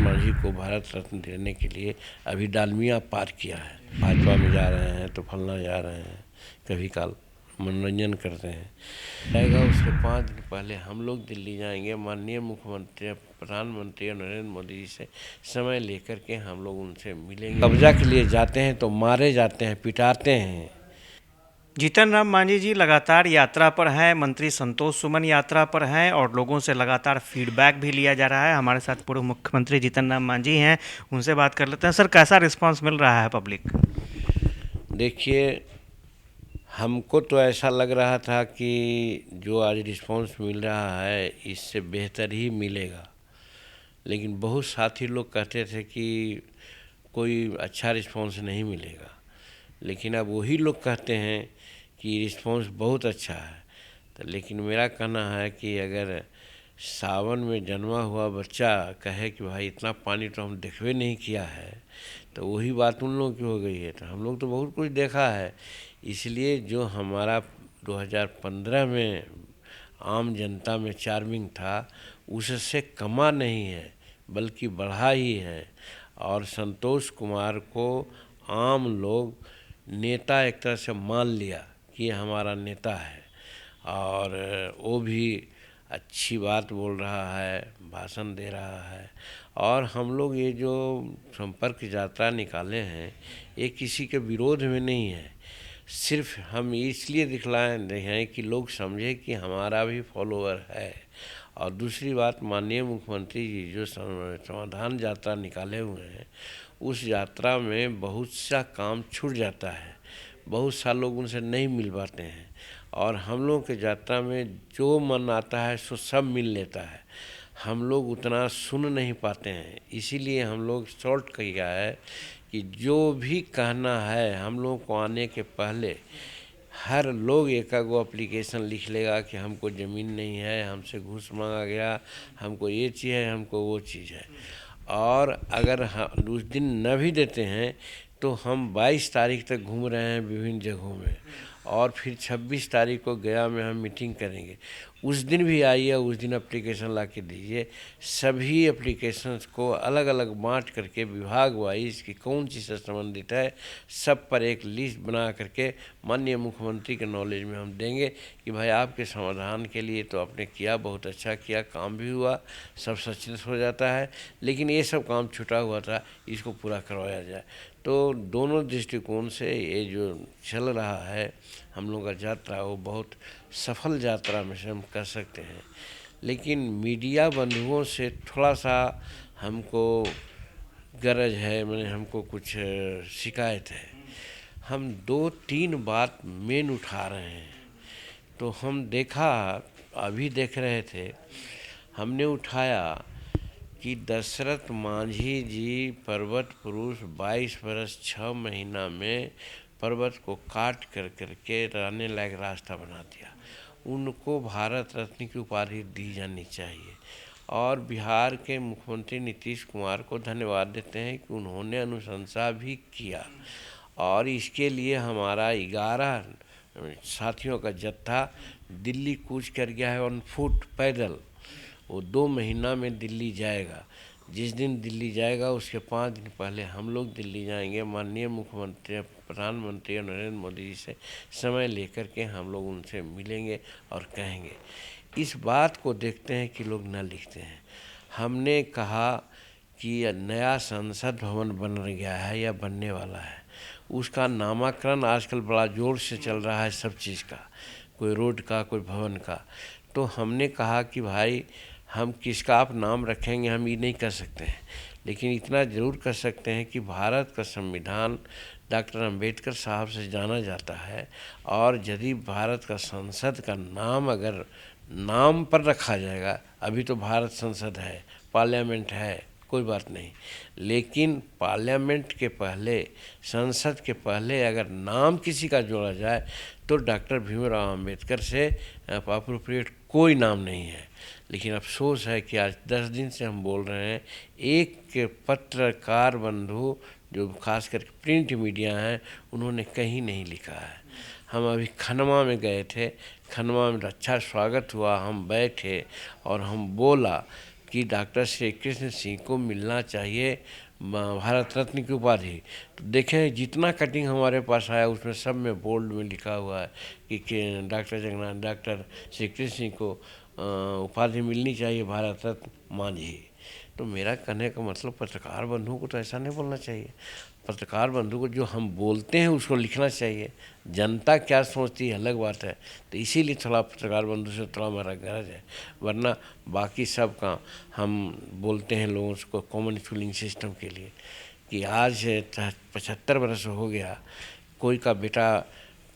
मांझी को भारत रत्न देने के लिए अभी डालमिया पार किया है। भाजपा में जा रहे हैं तो फलना जा रहे हैं, कभी काल मनोरंजन करते हैं। जाएगा उसके 5 दिन पहले हम लोग दिल्ली जाएंगे। माननीय मुख्यमंत्री प्रधानमंत्री नरेंद्र मोदी जी से समय लेकर के हम लोग उनसे मिलेंगे। कब्जा के लिए जाते हैं तो मारे जाते हैं, पिटाते हैं। जीतन राम मांझी जी लगातार यात्रा पर हैं, मंत्री संतोष सुमन यात्रा पर हैं और लोगों से लगातार फीडबैक भी लिया जा रहा है। हमारे साथ पूर्व मुख्यमंत्री जीतन राम मांझी हैं, उनसे बात कर लेते हैं। सर, कैसा रिस्पांस मिल रहा है पब्लिक? देखिए, हमको तो ऐसा लग रहा था कि जो आज रिस्पांस मिल रहा है इससे बेहतर ही मिलेगा, लेकिन बहुत साथी लोग कहते थे कि कोई अच्छा रिस्पांस नहीं मिलेगा। लेकिन अब वही लोग कहते हैं कि रिस्पांस बहुत अच्छा है। तो लेकिन मेरा कहना है कि अगर सावन में जन्मा हुआ बच्चा कहे कि भाई इतना पानी तो हम देखबे नहीं किया है, तो वही बात उन लोगों की हो गई है। तो हम लोग तो बहुत कुछ देखा है। इसलिए जो हमारा 2015 में आम जनता में चार्मिंग था उससे कमा नहीं है बल्कि बढ़ा ही है। और संतोष कुमार को आम लोग नेता एक तरह से मान लिया कि ये हमारा नेता है, और वो भी अच्छी बात बोल रहा है, भाषण दे रहा है। और हम लोग ये जो संपर्क यात्रा निकाले हैं ये किसी के विरोध में नहीं है, सिर्फ हम इसलिए दिखलाए हैं कि लोग समझे कि हमारा भी फॉलोअर है। और दूसरी बात, माननीय मुख्यमंत्री जी जो समाधान यात्रा निकाले हुए हैं उस यात्रा में बहुत सा काम छूट जाता है, बहुत सा लोग उनसे नहीं मिल पाते हैं। और हम लोग के यात्रा में जो मन आता है सो सब मिल लेता है। हम लोग उतना सुन नहीं पाते हैं, इसीलिए हम लोग शॉर्ट किया है कि जो भी कहना है हम लोग को आने के पहले हर लोग एक गो एप्लीकेशन लिख लेगा कि हमको ज़मीन नहीं है, हमसे घूस मांगा गया, हमको ये चीज़ है, हमको वो चीज़ है। और अगर हम उस दिन न भी देते हैं तो हम 22 तारीख तक घूम रहे हैं विभिन्न जगहों में, और फिर 26 तारीख को गया में हम मीटिंग करेंगे। उस दिन भी आइए, उस दिन एप्लीकेशन ला के दीजिए। सभी एप्लीकेशंस को अलग अलग बांट करके विभाग वाइज कि कौन चीज़ से संबंधित है सब पर एक लिस्ट बना करके माननीय मुख्यमंत्री के नॉलेज में हम देंगे कि भाई आपके समाधान के लिए तो आपने किया, बहुत अच्छा किया, काम भी हुआ, सब सचेत हो जाता है। लेकिन ये सब काम छूटा हुआ था, इसको पूरा करवाया जाए। तो दोनों दृष्टिकोण से ये जो चल रहा है हम लोग का यात्रा, वो बहुत सफल यात्रा में से हम कह सकते हैं। लेकिन मीडिया बंधुओं से थोड़ा सा हमको गरज है, मैंने हमको कुछ शिकायत है। हम 2-3 बात मेन उठा रहे हैं। तो हम देखा, अभी देख रहे थे, हमने उठाया कि दशरथ मांझी जी पर्वत पुरुष 22 बरस 6 महीना में पर्वत को काट कर करके रहने लायक रास्ता बना दिया। उनको भारत रत्न की उपाधि दी जानी चाहिए। और बिहार के मुख्यमंत्री नीतीश कुमार को धन्यवाद देते हैं कि उन्होंने अनुशंसा भी किया, और इसके लिए हमारा 11 साथियों का जत्था दिल्ली कूच कर गया है ऑन फुट, पैदल। वो 2 महीना में दिल्ली जाएगा। जिस दिन दिल्ली जाएगा उसके 5 दिन पहले हम लोग दिल्ली जाएंगे। माननीय मुख्यमंत्री प्रधानमंत्री नरेंद्र मोदी जी से समय लेकर के हम लोग उनसे मिलेंगे और कहेंगे। इस बात को देखते हैं कि लोग न लिखते हैं। हमने कहा कि नया संसद भवन बन गया है या बनने वाला है, उसका नामकरण आजकल बड़ा जोर से चल रहा है, सब चीज़ का, कोई रोड का, कोई भवन का। तो हमने कहा कि भाई हम किसका आप नाम रखेंगे हम ये नहीं कर सकते हैं, लेकिन इतना ज़रूर कर सकते हैं कि भारत का संविधान डॉक्टर अंबेडकर साहब से जाना जाता है। और यदि भारत का संसद का नाम अगर नाम पर रखा जाएगा, अभी तो भारत संसद है, पार्लियामेंट है, कोई बात नहीं, लेकिन पार्लियामेंट के पहले, संसद के पहले अगर नाम किसी का जोड़ा जाए तो डॉक्टर भीमराव अंबेडकर से अप्रोप्रिएट कोई नाम नहीं है। लेकिन अफसोस है कि आज 10 दिन से हम बोल रहे हैं, एक पत्रकार बंधु जो खास करके प्रिंट मीडिया हैं उन्होंने कहीं नहीं लिखा है। हम अभी खनवा में गए थे, खनवा में अच्छा स्वागत हुआ, हम बैठे और हम बोला कि डॉक्टर श्री कृष्ण सिंह को मिलना चाहिए भारत रत्न की उपाधि। तो देखें जितना कटिंग हमारे पास आया उसमें सब में बोल्ड में लिखा हुआ है कि डॉक्टर श्री कृष्ण सिंह को उपाधि मिलनी चाहिए भारत रत्न मांझी। तो मेरा कहने का मतलब पत्रकार बंधुओं को तो ऐसा नहीं बोलना चाहिए। पत्रकार बंधु को जो हम बोलते हैं उसको लिखना चाहिए। जनता क्या सोचती है अलग बात है। तो इसीलिए थोड़ा पत्रकार बंधु से थोड़ा हमारा गरज है, वरना बाकी सब का हम बोलते हैं लोगों को कॉमन स्कूलिंग सिस्टम के लिए कि आज 75 वर्ष हो गया, कोई का बेटा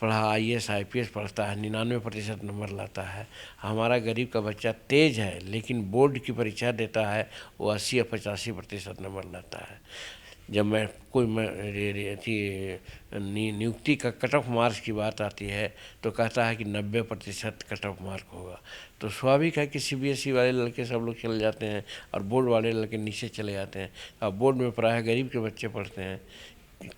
पढ़ा IAS IPS पढ़ता है 99% नंबर लाता है। हमारा गरीब का बच्चा तेज है लेकिन बोर्ड की परीक्षा देता है वो 80 या 85% नंबर लाता है। जब मैं कोई नियुक्ति का कट ऑफ मार्क्स की बात आती है तो कहता है कि 90% कट ऑफ मार्क होगा। तो स्वाभाविक है कि CBSE वाले लड़के सब लोग चले जाते हैं और बोर्ड वाले लड़के नीचे चले जाते हैं। अब बोर्ड में प्रायः गरीब के बच्चे पढ़ते हैं,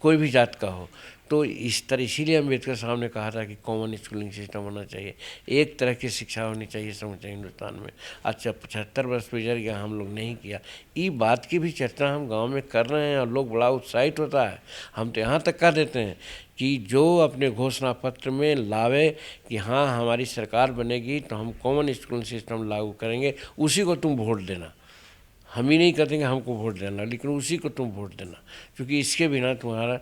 कोई भी जात का हो। तो इस तरह इसीलिए अम्बेडकर साहब ने कहा था कि कॉमन स्कूलिंग सिस्टम होना चाहिए, एक तरह की शिक्षा होनी चाहिए समूचे हिंदुस्तान में। अच्छा 75 वर्ष गुजर गया, हम लोग नहीं किया। ये बात की भी चर्चा हम गांव में कर रहे हैं और लोग बड़ा उत्साहित होता है। हम तो यहाँ तक कह देते हैं कि जो अपने घोषणा पत्र में लावे कि हाँ हमारी सरकार बनेगी तो हम कॉमन स्कूलिंग सिस्टम लागू करेंगे, उसी को तुम वोट देना। हम ही नहीं कहते हमको वोट देना, लेकिन उसी को तुम वोट देना, क्योंकि इसके बिना तुम्हारा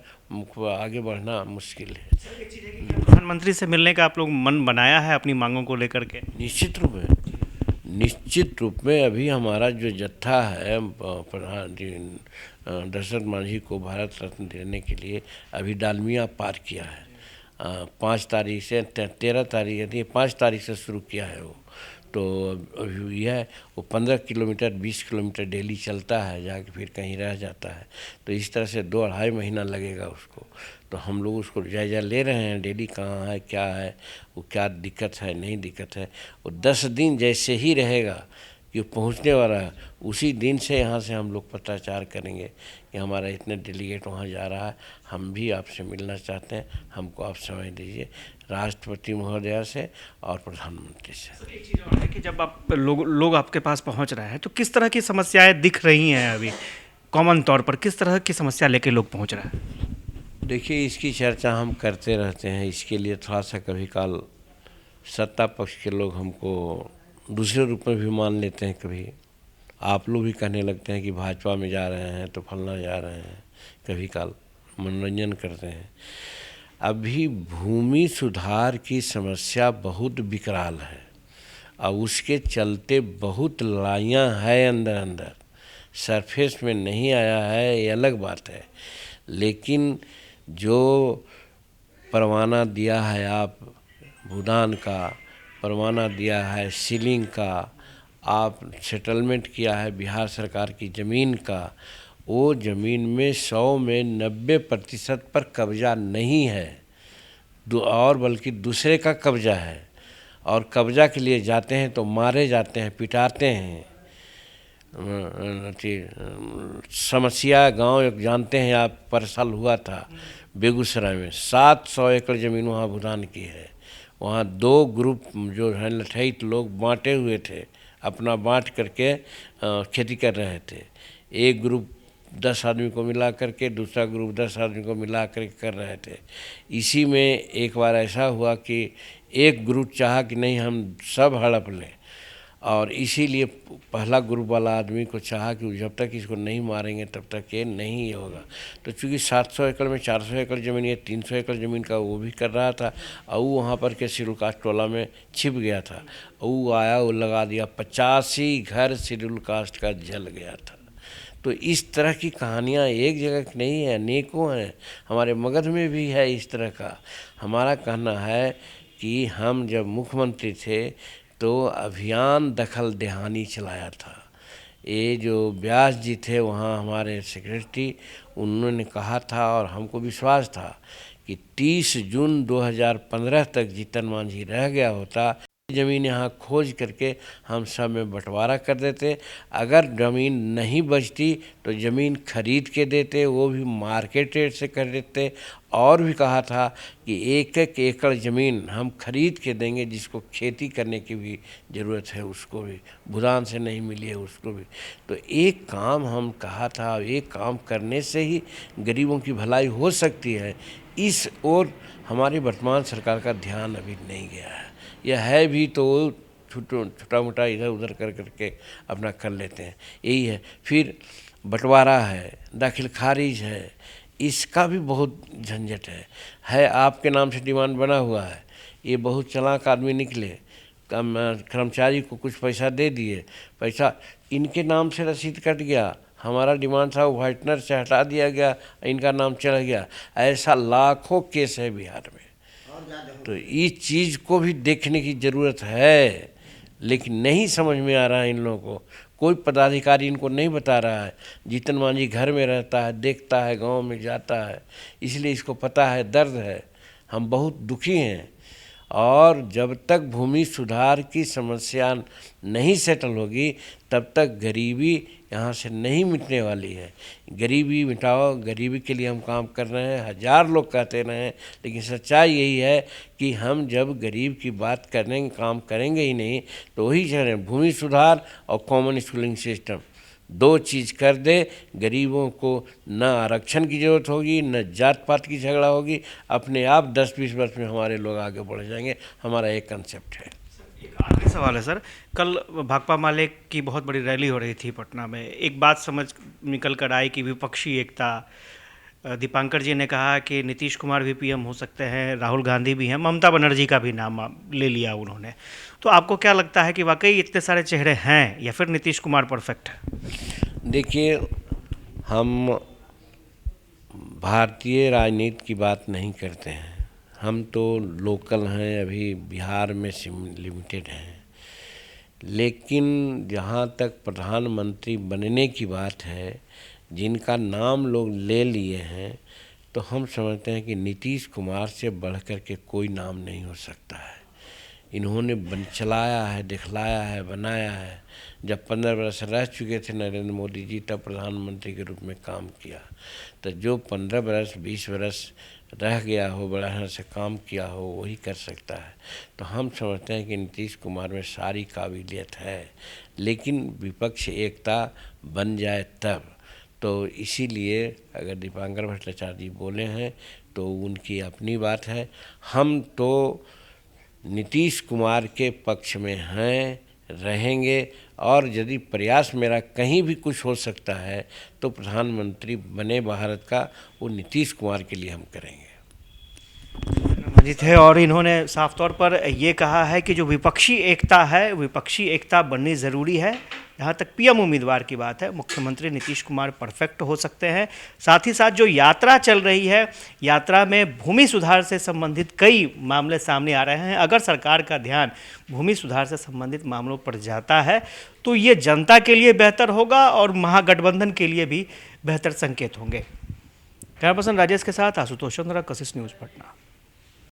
आगे बढ़ना मुश्किल है। प्रधानमंत्री से मिलने का आप लोग मन बनाया है अपनी मांगों को लेकर के? निश्चित रूप में अभी हमारा जो जत्था है प्रधान दशरथ मांझी को भारत रत्न देने के लिए अभी डालमिया पार किया है। 5 तारीख से 13 तारीख यानी 5 तारीख से शुरू किया है वो। तो अभी यह वो 15 किलोमीटर 20 किलोमीटर डेली चलता है, जाके फिर कहीं रह जाता है। तो इस तरह से 2-2.5 महीना लगेगा उसको। तो हम लोग उसको जायज़ा ले रहे हैं डेली, कहाँ है क्या है, वो क्या दिक्कत है नहीं दिक्कत है। वो 10 दिन जैसे ही रहेगा कि पहुंचने वाला है, उसी दिन से यहाँ से हम लोग पत्राचार करेंगे कि हमारा इतने डेलीगेट वहाँ जा रहा है, हम भी आपसे मिलना चाहते हैं, हमको आप समय दीजिए, राष्ट्रपति महोदया से और प्रधानमंत्री से। एक चीज़ और है कि जब आप लोग आपके पास पहुँच रहे हैं तो किस तरह की समस्याएं दिख रही हैं अभी कॉमन तौर पर, किस तरह की समस्या लेके लोग पहुँच रहे हैं? देखिए इसकी चर्चा हम करते रहते हैं। इसके लिए थोड़ा सा कभी काल सत्ता पक्ष के लोग हमको दूसरे रूप में भी मान लेते हैं। कभी आप लोग भी कहने लगते हैं कि भाजपा में जा रहे हैं तो फलना जा रहे हैं, कभी काल मनोरंजन करते हैं। अभी भूमि सुधार की समस्या बहुत विकराल है और उसके चलते बहुत लड़ाइयाँ हैं अंदर, सरफेस में नहीं आया है ये अलग बात है। लेकिन जो परवाना दिया है आप भूदान का, परवाना दिया है सीलिंग का, आप सेटलमेंट किया है बिहार सरकार की ज़मीन का, वो ज़मीन में 100 में 90% पर कब्जा नहीं है और बल्कि दूसरे का कब्जा है। और कब्जा के लिए जाते हैं तो मारे जाते हैं, पिटाते हैं। समस्या गांव एक जानते हैं आप, पर साल हुआ था बेगूसराय में 700 एकड़ ज़मीन वहाँ भूदान की है। वहाँ 2 ग्रुप जो है लठैत लोग बांटे हुए थे, अपना बांट करके खेती कर रहे थे। एक ग्रुप 10 आदमी को मिला करके, दूसरा ग्रुप 10 आदमी को मिला करके कर रहे थे। इसी में एक बार ऐसा हुआ कि एक ग्रुप चाहा कि नहीं हम सब हड़प लें, और इसीलिए पहला ग्रुप वाला आदमी को चाहा कि जब तक इसको नहीं मारेंगे तब तक ये नहीं होगा। तो चूँकि 700 एकड़ में 400 एकड़ ज़मीन, ये 300 एकड़ ज़मीन का वो भी कर रहा था, और वो वहाँ पर के शेड्यूल कास्ट टोला में छिप गया था। वो आया, वो लगा दिया, 85 घर शेड्यूल कास्ट का जल गया था। तो इस तरह की कहानियाँ एक जगह की नहीं है, अनेकों हैं। हमारे मगध में भी है इस तरह का। हमारा कहना है कि हम जब मुख्यमंत्री थे तो अभियान दखल देहानी चलाया था। ये जो व्यास जी थे वहाँ हमारे सेक्रेटरी, उन्होंने कहा था और हमको विश्वास था कि 30 जून 2015 तक जीतन मांझी रह गया होता ज़मीन यहाँ खोज करके हम सब में बंटवारा कर देते। अगर ज़मीन नहीं बचती तो ज़मीन खरीद के देते, वो भी मार्केट रेट से कर देते। और भी कहा था कि 1-1 एकड़ ज़मीन हम खरीद के देंगे, जिसको खेती करने की भी ज़रूरत है उसको भी, भूदान से नहीं मिली है उसको भी। तो एक काम हम कहा था, एक काम करने से ही गरीबों की भलाई हो सकती है। इस ओर हमारी वर्तमान सरकार का ध्यान अभी नहीं गया है। यह है भी तो छोटा मोटा इधर उधर कर करके अपना कर लेते हैं, यही है। फिर बंटवारा है, दाखिल खारिज है, इसका भी बहुत झंझट है। आपके नाम से डिमांड बना हुआ है, ये बहुत चालाक आदमी निकले, कर्मचारी को कुछ पैसा दे दिए, पैसा इनके नाम से रसीद कट गया, हमारा डिमांड था वो व्हाइटनर से हटा दिया गया, इनका नाम चला गया। ऐसा लाखों केस है बिहार में। तो इस चीज़ को भी देखने की ज़रूरत है, लेकिन नहीं समझ में आ रहा है इन लोगों को। कोई पदाधिकारी इनको नहीं बता रहा है। जीतन मांझी घर में रहता है, देखता है, गांव में जाता है, इसलिए इसको पता है, दर्द है। हम बहुत दुखी हैं, और जब तक भूमि सुधार की समस्या नहीं सेटल होगी तब तक गरीबी यहाँ से नहीं मिटने वाली है। गरीबी मिटाओ, गरीबी के लिए हम काम कर रहे हैं, 1000 लोग कहते रहें, लेकिन सच्चाई यही है कि हम जब गरीब की बात करेंगे, काम करेंगे ही नहीं, तो वही कह रहे हैं, भूमि सुधार और कॉमन स्कूलिंग सिस्टम 2 चीज़ कर दे, गरीबों को न आरक्षण की ज़रूरत होगी, न जात पात की झगड़ा होगी, अपने आप 10-20 वर्ष में हमारे लोग आगे बढ़ जाएंगे। हमारा एक कंसेप्ट है। एक आखिरी सवाल है सर, कल भाकपा माले की बहुत बड़ी रैली हो रही थी पटना में, एक बात समझ निकल कर आई कि विपक्षी एकता। दीपांकर जी ने कहा कि नीतीश कुमार भी पीएम हो सकते हैं, राहुल गांधी भी हैं, ममता बनर्जी का भी नाम ले लिया उन्होंने। तो आपको क्या लगता है कि वाकई इतने सारे चेहरे हैं या फिर नीतीश कुमार परफेक्ट है? देखिए, हम भारतीय राजनीति की बात नहीं करते हैं, हम तो लोकल हैं, अभी बिहार में लिमिटेड हैं। लेकिन जहाँ तक प्रधानमंत्री बनने की बात है, जिनका नाम लोग ले लिए हैं, तो हम समझते हैं कि नीतीश कुमार से बढ़कर के कोई नाम नहीं हो सकता है। इन्होंने चलाया है, दिखलाया है, बनाया है। जब 15 वर्ष रह चुके थे नरेंद्र मोदी जी, तब प्रधानमंत्री के रूप में काम किया। तो जो 15 वर्ष 20 वर्ष रह गया हो, बड़ा से काम किया हो, वही कर सकता है। तो हम समझते हैं कि नीतीश कुमार में सारी काबिलियत है, लेकिन विपक्ष एकता बन जाए तब। तो इसीलिए अगर दीपांकर भट्टाचार्य जी बोले हैं तो उनकी अपनी बात है। हम तो नीतीश कुमार के पक्ष में हैं, रहेंगे, और यदि प्रयास मेरा कहीं भी कुछ हो सकता है तो प्रधानमंत्री बने भारत का, वो नीतीश कुमार के लिए हम करेंगे। जी थे, और इन्होंने साफ तौर पर ये कहा है कि जो विपक्षी एकता है, विपक्षी एकता बननी ज़रूरी है। जहाँ तक पीएम उम्मीदवार की बात है, मुख्यमंत्री नीतीश कुमार परफेक्ट हो सकते हैं। साथ ही साथ जो यात्रा चल रही है, यात्रा में भूमि सुधार से संबंधित कई मामले सामने आ रहे हैं। अगर सरकार का ध्यान भूमि सुधार से संबंधित मामलों पर जाता है तो ये जनता के लिए बेहतर होगा और महागठबंधन के लिए भी बेहतर संकेत होंगे। कैमरा पर्सन राजेश के साथ आशुतोष चंद्रा, कशिश न्यूज़ पटना।